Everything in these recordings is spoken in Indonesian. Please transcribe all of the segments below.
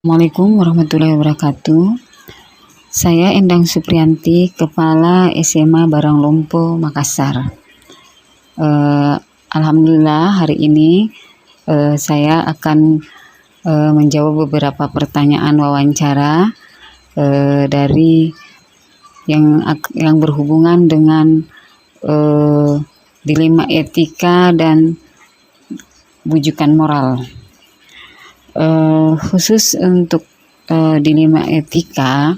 Assalamualaikum warahmatullahi wabarakatuh. Saya Endang Supriyanti, Kepala SMA Baranglompo, Makassar. Alhamdulillah hari ini saya akan menjawab beberapa pertanyaan wawancara dari yang berhubungan dengan dilema etika dan bujukan moral. Khusus untuk dilema etika,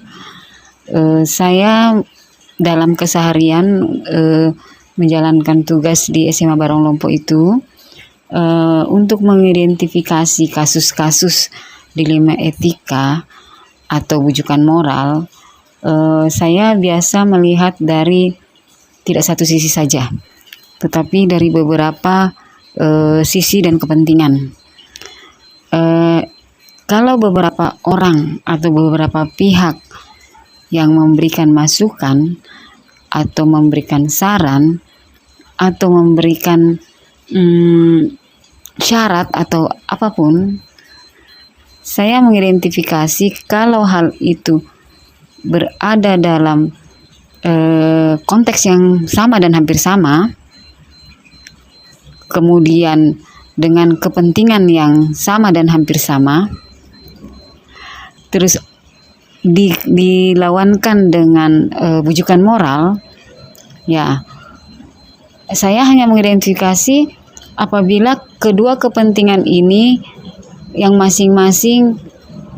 saya dalam keseharian menjalankan tugas di SMA Baranglompo itu untuk mengidentifikasi kasus-kasus dilema etika atau bujukan moral. Saya biasa melihat dari tidak satu sisi saja, tetapi dari beberapa sisi dan kepentingan. Kalau beberapa orang atau beberapa pihak yang memberikan masukan atau memberikan saran atau memberikan syarat atau apapun, saya mengidentifikasi kalau hal itu berada dalam konteks yang sama dan hampir sama, kemudian dengan kepentingan yang sama dan hampir sama, terus dilawankan dengan bujukan moral, ya saya hanya mengidentifikasi apabila kedua kepentingan ini yang masing-masing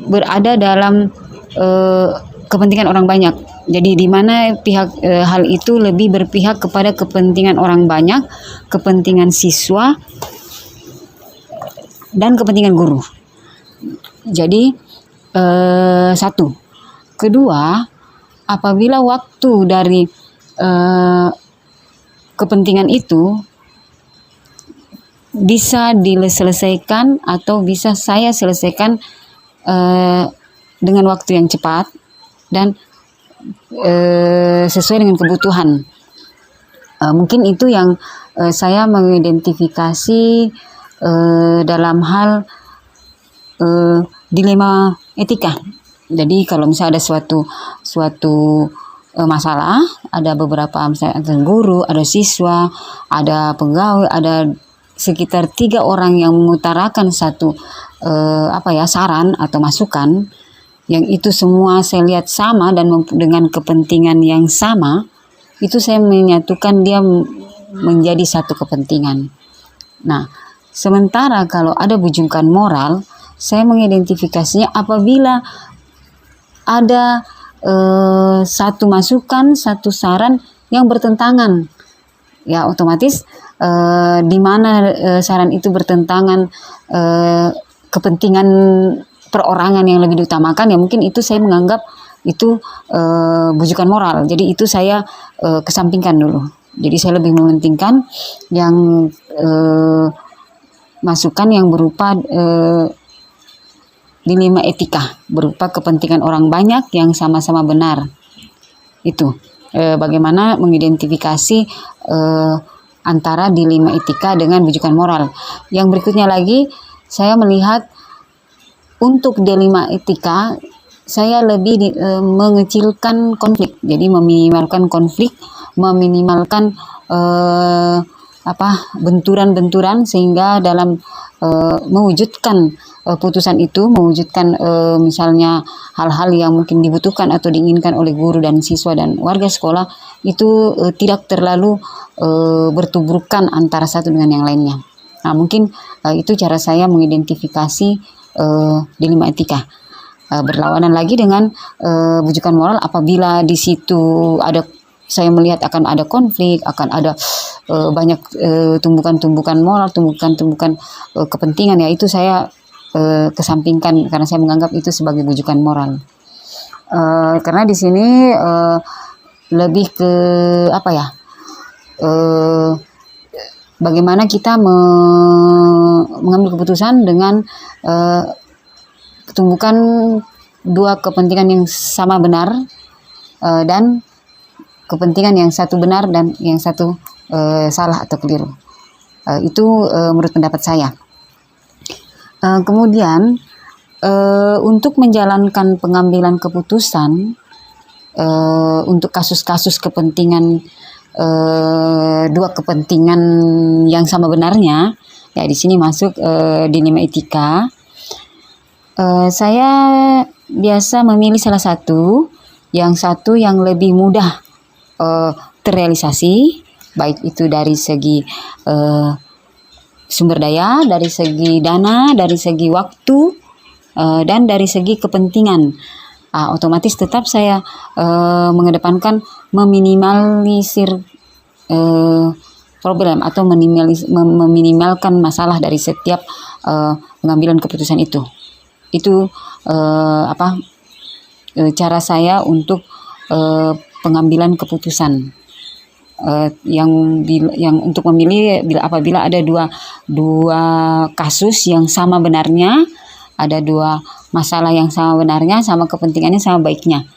berada dalam kepentingan orang banyak. Jadi di mana pihak hal itu lebih berpihak kepada kepentingan orang banyak, kepentingan siswa, dan kepentingan guru. Jadi satu. Kedua, apabila waktu dari kepentingan itu bisa diselesaikan atau bisa saya selesaikan dengan waktu yang cepat dan sesuai dengan kebutuhan. Mungkin itu yang saya mengidentifikasi dalam hal dilema etika. Jadi kalau misalnya ada suatu masalah, ada beberapa misalnya ada guru, ada siswa, ada pegawai, ada sekitar 3 orang yang mengutarakan satu saran atau masukan, yang itu semua saya lihat sama dan dengan kepentingan yang sama, itu saya menyatukan dia menjadi satu kepentingan. Nah, sementara kalau ada bujukan moral, saya mengidentifikasinya apabila ada satu masukan, satu saran yang bertentangan. Ya, otomatis di mana saran itu bertentangan kepentingan perorangan yang lebih diutamakan, ya mungkin itu saya menganggap itu bujukan moral. Jadi itu saya kesampingkan dulu. Jadi saya lebih mementingkan yang masukan yang berupa dilema etika, berupa kepentingan orang banyak yang sama-sama benar. Itu bagaimana mengidentifikasi antara dilema etika dengan bujukan moral. Yang berikutnya lagi, saya melihat untuk dilema etika, saya lebih mengecilkan konflik. Jadi meminimalkan konflik, meminimalkan benturan-benturan, sehingga dalam mewujudkan putusan itu, mewujudkan misalnya hal-hal yang mungkin dibutuhkan atau diinginkan oleh guru dan siswa dan warga sekolah, itu tidak terlalu bertubrukan antara satu dengan yang lainnya. Nah, mungkin itu cara saya mengidentifikasi dilema etika. Berlawanan lagi dengan bujukan moral, apabila di situ saya melihat akan ada konflik, akan ada banyak tumbukan-tumbukan moral, tumbukan-tumbukan kepentingan, ya itu saya kesampingkan karena saya menganggap itu sebagai bujukan moral. Karena di sini lebih ke bagaimana kita mengambil keputusan dengan tumbukan dua kepentingan yang sama benar dan kepentingan yang satu benar dan yang satu salah atau keliru. Itu menurut pendapat saya. Kemudian untuk menjalankan pengambilan keputusan untuk kasus-kasus kepentingan, dua kepentingan yang sama benarnya, ya di sini masuk dilema etika. Saya biasa memilih salah satu, yang lebih mudah terrealisasi, baik itu dari segi sumber daya, dari segi dana, dari segi waktu, dan dari segi kepentingan. Otomatis tetap saya mengedepankan meminimalisir problem atau meminimalkan masalah dari setiap pengambilan keputusan itu. Itu cara saya untuk pengambilan keputusan. Yang untuk memilih apabila ada dua kasus yang sama benarnya, ada dua masalah yang sama benarnya, sama kepentingannya, sama baiknya.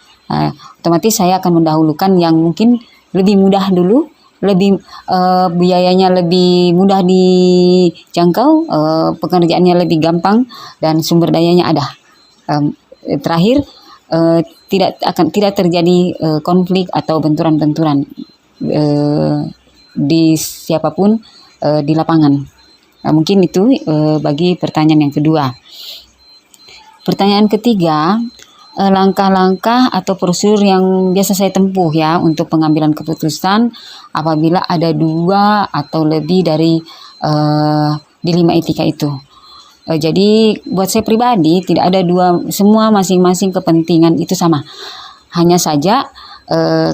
Otomatis saya akan mendahulukan yang mungkin lebih mudah dulu, lebih biayanya lebih mudah dijangkau, pekerjaannya lebih gampang, dan sumber dayanya ada. Terakhir, tidak terjadi konflik atau benturan-benturan di siapapun di lapangan. Mungkin itu bagi pertanyaan yang kedua. Pertanyaan ketiga, langkah-langkah atau prosedur yang biasa saya tempuh ya untuk pengambilan keputusan apabila ada dua atau lebih dari dilema etika itu. Jadi buat saya pribadi tidak ada dua, semua masing-masing kepentingan itu sama. Hanya saja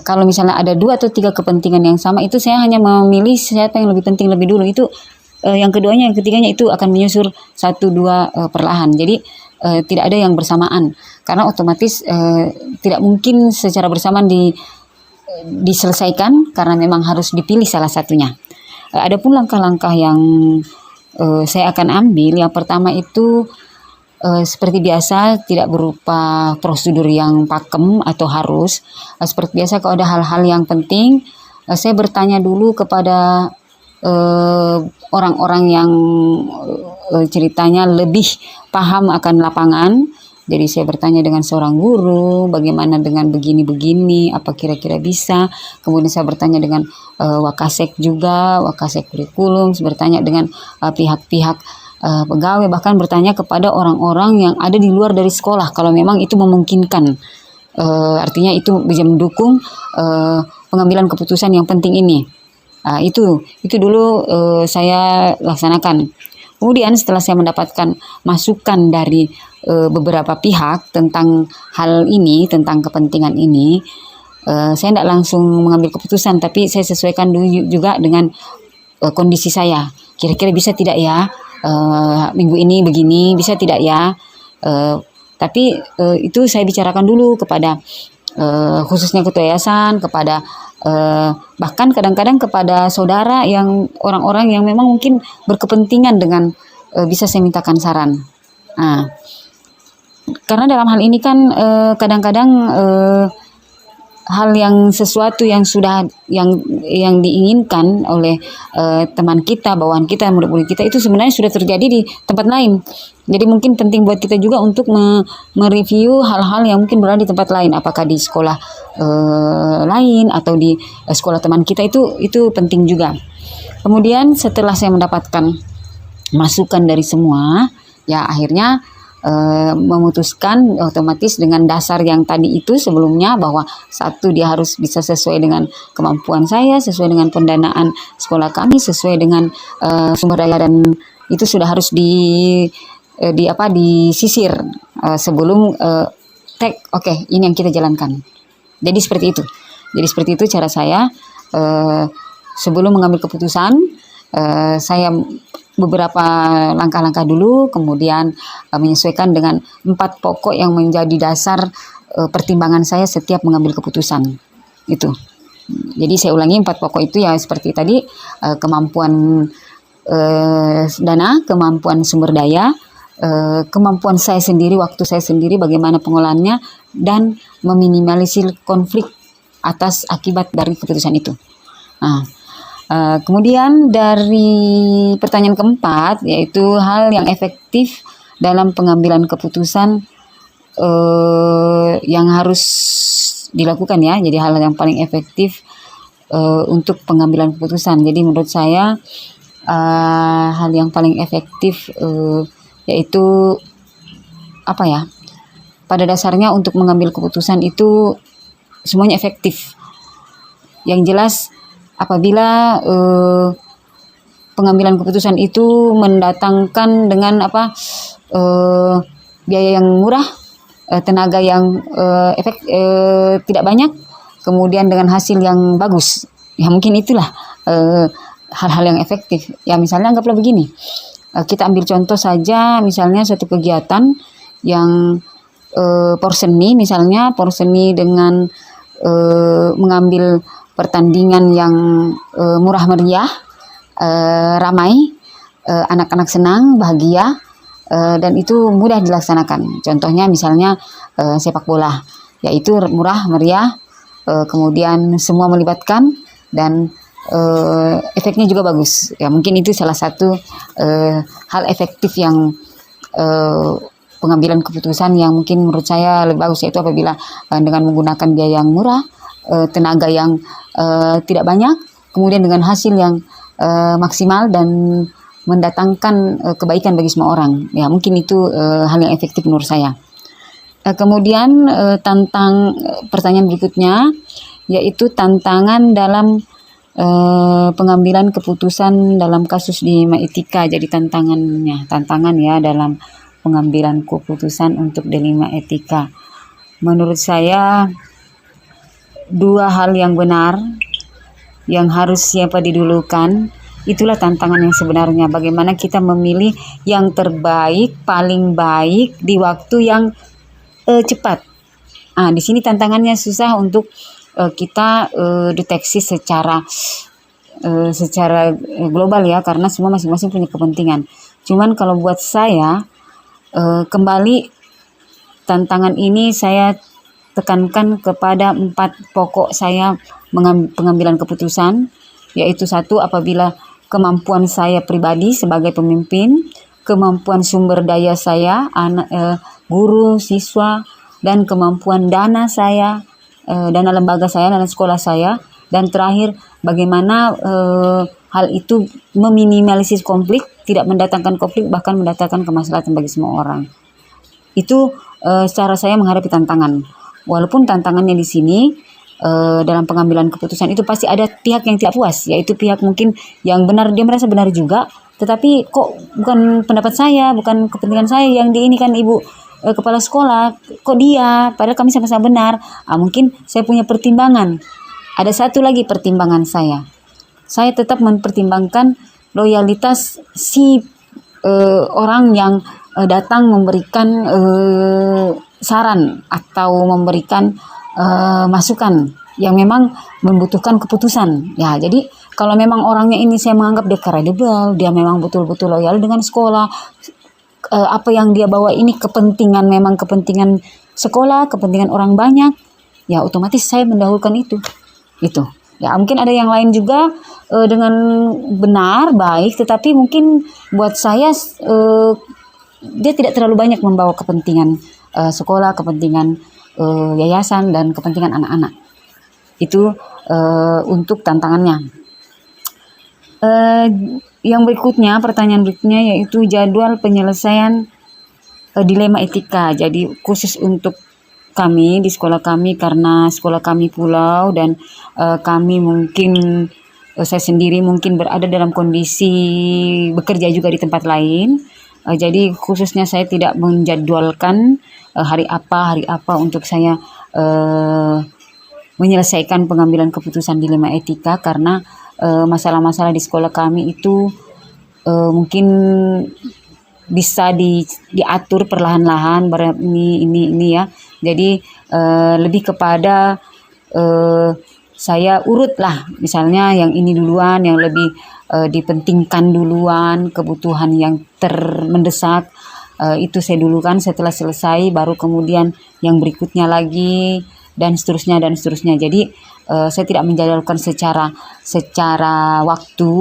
kalau misalnya ada dua atau tiga kepentingan yang sama, itu saya hanya memilih siapa yang lebih penting lebih dulu. Itu yang keduanya, yang ketiganya itu akan menyusul satu dua perlahan. Jadi tidak ada yang bersamaan, karena otomatis tidak mungkin secara bersamaan diselesaikan, karena memang harus dipilih salah satunya. Adapun langkah-langkah yang saya akan ambil, yang pertama itu seperti biasa, tidak berupa prosedur yang pakem atau harus. Seperti biasa, kalau ada hal-hal yang penting, saya bertanya dulu kepada orang-orang yang ceritanya lebih paham akan lapangan. Jadi saya bertanya dengan seorang guru, bagaimana dengan begini-begini, apa kira-kira bisa. Kemudian saya bertanya dengan wakasek juga, wakasek kurikulum, saya bertanya dengan pihak-pihak pegawai, bahkan bertanya kepada orang-orang yang ada di luar dari sekolah kalau memang itu memungkinkan. Artinya itu bisa mendukung pengambilan keputusan yang penting ini. Itu dulu saya laksanakan. Kemudian setelah saya mendapatkan masukan dari beberapa pihak tentang hal ini, tentang kepentingan ini, saya tidak langsung mengambil keputusan, tapi saya sesuaikan dulu juga dengan kondisi saya. Kira-kira bisa tidak ya, minggu ini begini, bisa tidak ya. Tapi itu saya bicarakan dulu kepada khususnya ketua yayasan, kepada bahkan kadang-kadang kepada saudara, yang orang-orang yang memang mungkin berkepentingan dengan bisa saya mintakan saran. Karena dalam hal ini kan kadang-kadang hal yang sesuatu yang sudah yang diinginkan oleh teman kita, bawahan kita, murid-murid kita, itu sebenarnya sudah terjadi di tempat lain. Jadi mungkin penting buat kita juga untuk mereview hal-hal yang mungkin berada di tempat lain, apakah di sekolah lain atau di sekolah teman kita, itu penting juga. Kemudian setelah saya mendapatkan masukan dari semua, ya akhirnya memutuskan otomatis dengan dasar yang tadi itu sebelumnya, bahwa satu, dia harus bisa sesuai dengan kemampuan saya, sesuai dengan pendanaan sekolah kami, sesuai dengan sumber daya, dan itu sudah harus disisir sebelum oke, ini yang kita jalankan. Jadi seperti itu cara saya sebelum mengambil keputusan. Saya beberapa langkah-langkah dulu, kemudian menyesuaikan dengan 4 pokok yang menjadi dasar pertimbangan saya setiap mengambil keputusan. Itu. Jadi saya ulangi, 4 pokok itu ya seperti tadi, kemampuan dana, kemampuan sumber daya, kemampuan saya sendiri, waktu saya sendiri, bagaimana pengolahannya, dan meminimalisir konflik atas akibat dari keputusan itu. Kemudian dari pertanyaan keempat, yaitu hal yang efektif dalam pengambilan keputusan yang harus dilakukan ya. Jadi hal yang paling efektif untuk pengambilan keputusan. Jadi menurut saya hal yang paling efektif yaitu apa ya? Pada dasarnya untuk mengambil keputusan itu semuanya efektif. Yang jelas apabila pengambilan keputusan itu mendatangkan dengan biaya yang murah, tenaga yang tidak banyak, kemudian dengan hasil yang bagus. Ya mungkin itulah hal-hal yang efektif. Ya misalnya anggaplah begini, kita ambil contoh saja misalnya suatu kegiatan yang porseni, misalnya porseni dengan mengambil pertandingan yang murah meriah, ramai, anak-anak senang, bahagia, dan itu mudah dilaksanakan. Contohnya misalnya sepak bola, yaitu murah meriah, kemudian semua melibatkan dan efeknya juga bagus. Ya mungkin itu salah satu hal efektif yang pengambilan keputusan yang mungkin menurut saya lebih bagus, yaitu apabila dengan menggunakan biaya yang murah, tenaga yang tidak banyak, kemudian dengan hasil yang maksimal dan mendatangkan kebaikan bagi semua orang. Ya mungkin itu hal yang efektif menurut saya. Kemudian pertanyaan berikutnya yaitu tantangan dalam pengambilan keputusan dalam kasus dilema etika. Jadi tantangan ya dalam pengambilan keputusan untuk dilema etika. Menurut saya dua hal yang benar yang harus siapa didulukan, itulah tantangan yang sebenarnya. Bagaimana kita memilih yang terbaik, paling baik di waktu yang cepat. Di sini tantangannya susah untuk kita deteksi secara global ya, karena semua masing-masing punya kepentingan. Cuman kalau buat saya kembali tantangan ini saya tekankan kepada 4 pokok saya pengambilan keputusan, yaitu 1, apabila kemampuan saya pribadi sebagai pemimpin, kemampuan sumber daya saya, guru, siswa, dan kemampuan dana saya, dana lembaga saya, dana sekolah saya, dan terakhir bagaimana hal itu meminimalisir konflik, tidak mendatangkan konflik, bahkan mendatangkan kemaslahatan bagi semua orang. Itu cara saya menghadapi tantangan. Walaupun tantangannya di sini dalam pengambilan keputusan itu pasti ada pihak yang tidak puas, yaitu pihak mungkin yang benar, dia merasa benar juga, tetapi kok bukan pendapat saya, bukan kepentingan saya yang di ini kan ibu kepala sekolah, kok dia, padahal kami sama-sama benar. Mungkin saya punya pertimbangan. Ada satu lagi pertimbangan saya tetap mempertimbangkan loyalitas si orang yang datang memberikan saran atau memberikan masukan yang memang membutuhkan keputusan. Ya, jadi kalau memang orangnya ini saya menganggap dia kredibel, dia memang betul-betul loyal dengan sekolah, apa yang dia bawa ini kepentingan sekolah, kepentingan orang banyak, ya otomatis saya mendahulukan itu. Ya mungkin ada yang lain juga dengan benar, baik, tetapi mungkin buat saya dia tidak terlalu banyak membawa kepentingan sekolah, kepentingan yayasan, dan kepentingan anak-anak. Itu untuk tantangannya. Yang berikutnya, pertanyaan berikutnya yaitu jadwal penyelesaian dilema etika. Jadi khusus untuk kami di sekolah kami, karena sekolah kami pulau dan kami mungkin saya sendiri mungkin berada dalam kondisi bekerja juga di tempat lain. Jadi khususnya saya tidak menjadwalkan hari apa untuk saya menyelesaikan pengambilan keputusan dilema etika, karena masalah-masalah di sekolah kami itu mungkin bisa diatur perlahan-lahan ini ya. Jadi lebih kepada saya urut lah, misalnya yang ini duluan, yang lebih dipentingkan duluan, kebutuhan yang mendesak itu saya dulukan, setelah selesai baru kemudian yang berikutnya lagi, dan seterusnya. Jadi saya tidak menjadwalkan secara waktu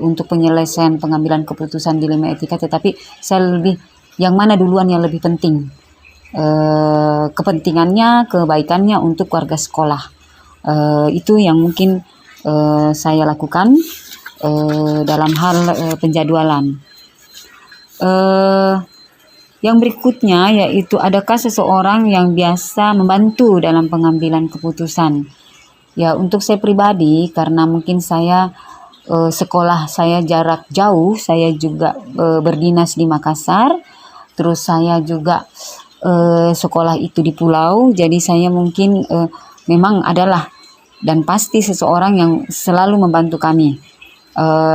untuk penyelesaian pengambilan keputusan dilema etika, tetapi saya lebih yang mana duluan yang lebih penting, kepentingannya, kebaikannya untuk warga sekolah. Itu yang mungkin saya lakukan dalam hal penjadwalan. Yang berikutnya yaitu, adakah seseorang yang biasa membantu dalam pengambilan keputusan? Ya, untuk saya pribadi, karena mungkin saya sekolah saya jarak jauh, saya juga berdinas di Makassar, terus saya juga sekolah itu di pulau, jadi saya mungkin memang adalah dan pasti seseorang yang selalu membantu kami,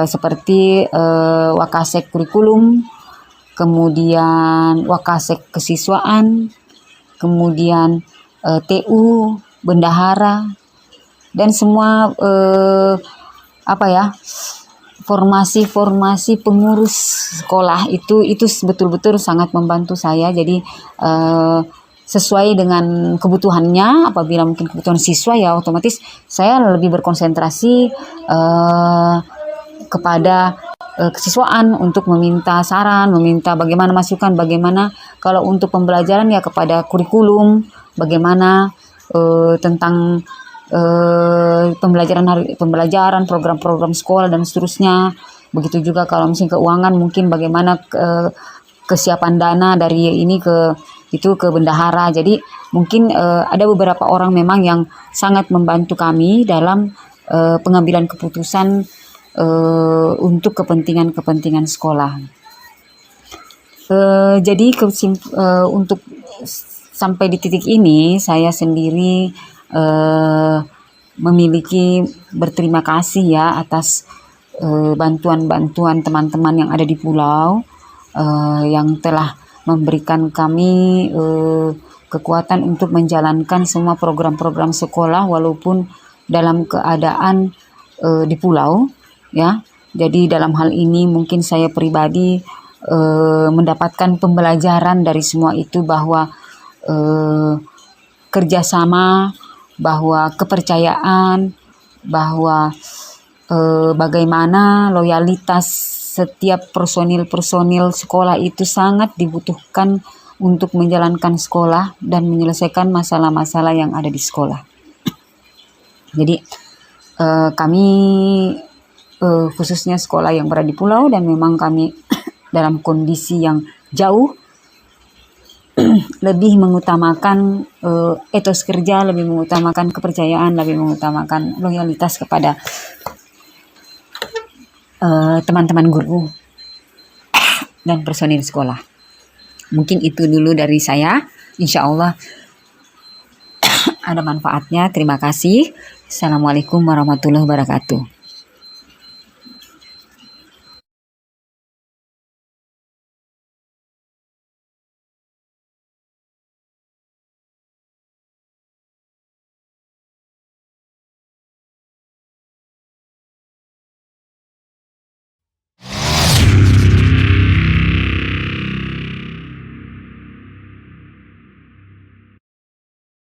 seperti wakasek kurikulum, kemudian wakasek kesiswaan, kemudian TU, bendahara, dan semua formasi-formasi pengurus sekolah itu betul-betul sangat membantu saya. Jadi sesuai dengan kebutuhannya, apabila mungkin kebutuhan siswa, ya otomatis saya lebih berkonsentrasi kepada kesiswaan untuk meminta saran, meminta bagaimana masukan, bagaimana kalau untuk pembelajaran ya kepada kurikulum, bagaimana tentang pembelajaran program-program sekolah dan seterusnya. Begitu juga kalau misalnya keuangan, mungkin bagaimana kesiapan dana dari ini ke bendahara. Jadi mungkin ada beberapa orang memang yang sangat membantu kami dalam pengambilan keputusan untuk kepentingan sekolah. Jadi untuk sampai di titik ini, saya sendiri memiliki berterima kasih ya atas bantuan-bantuan teman-teman yang ada di pulau, yang telah memberikan kami kekuatan untuk menjalankan semua program-program sekolah walaupun dalam keadaan di pulau, ya. Jadi dalam hal ini mungkin saya pribadi mendapatkan pembelajaran dari semua itu, bahwa kerjasama, bahwa kepercayaan, bahwa bagaimana loyalitas setiap personil sekolah itu sangat dibutuhkan untuk menjalankan sekolah dan menyelesaikan masalah-masalah yang ada di sekolah. Jadi kami khususnya sekolah yang berada di pulau, dan memang kami dalam kondisi yang jauh, lebih mengutamakan etos kerja, lebih mengutamakan kepercayaan, lebih mengutamakan loyalitas kepada teman-teman guru dan personil sekolah. Mungkin itu dulu dari saya. Insya Allah ada manfaatnya. Terima kasih. Assalamualaikum warahmatullahi wabarakatuh.